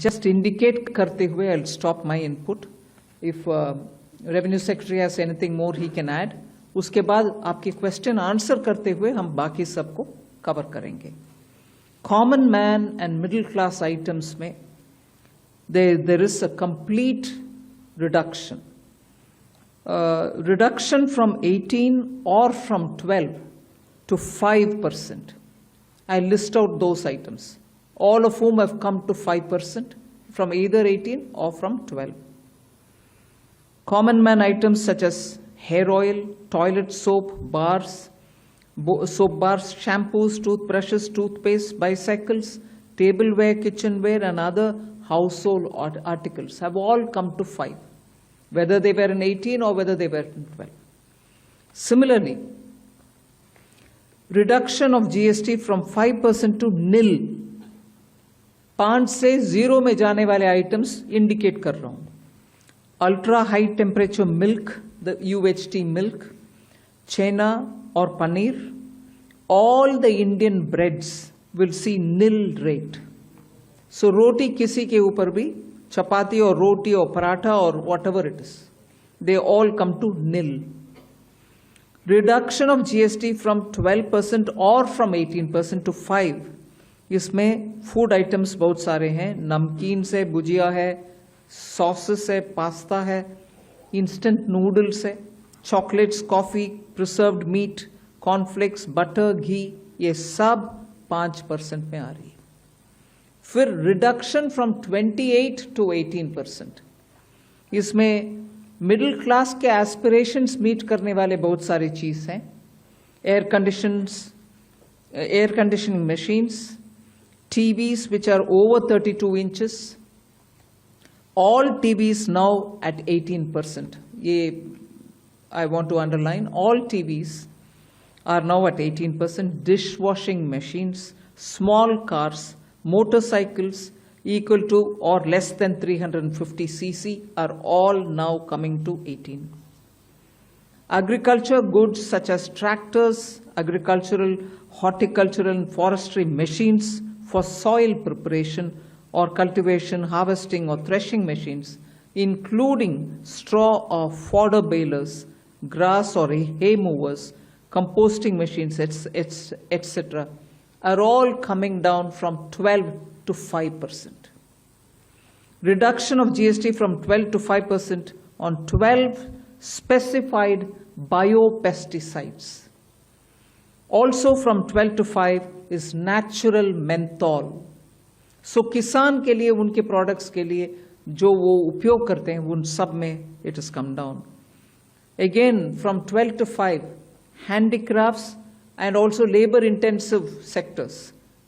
just indicate करते हुए I'll stop my input. If Revenue Secretary has anything more he can add. उसके बाद आपके क्वेश्चन आंसर करते हुए हम बाकी सबको कवर करेंगे. Common man and middle class items में there is a complete reduction. Reduction from 18 or from 12 to 5%. I list out those items, all of whom have come to 5% from either 18 or from 12. Common man items such as hair oil, toilet soap, soap bars, shampoos, toothbrushes, toothpaste, bicycles, tableware, kitchenware and other household articles have all come to 5, whether they were in 18 or whether they were in 12. Similarly, reduction of GST from 5% to nil. 5 से 0 में जाने वाले items indicate कर रहा हूँ. Ultra high temperature milk, the UHT milk, chena or paneer, all the Indian breads will see nil rate. So roti किसी के ऊपर भी, chapati or roti or paratha or whatever it is, they all come to nil. Reduction of GST from 12% or from 18% to 5. इसमें food items बहुत सारे हैं. नमकीन से भुजिया है, सॉसेस है, पास्ता है, इंस्टेंट नूडल्स है, chocolates, coffee, preserved meat, cornflakes, butter, घी, ये सब 5% में आ रही है. फिर रिडक्शन फ्रॉम 28 to 18%. इसमें मिडिल क्लास के एस्पिरेशंस मीट करने वाले बहुत सारी चीज हैं. Air conditioning machines, TVs which are over 32 inches, all TVs now at 18%. I want to underline, all TVs are now at 18%. Dishwashing machines, small cars, motorcycles equal to or less than 350 cc are all now coming to 18. Agriculture goods such as tractors, agricultural, horticultural and forestry machines for soil preparation or cultivation, harvesting or threshing machines, including straw or fodder balers, grass or hay movers, composting machines, etc., are all coming down from 12 to 5%. Reduction of GST from 12 to 5% on 12 specified biopesticides. Also from 12 to 5 is natural menthol. So किसान के लिए, उनके products के लिए जो वो उपयोग करते हैं, उन सब में it has come down. Again from 12 to 5, handicrafts and also labor intensive sectors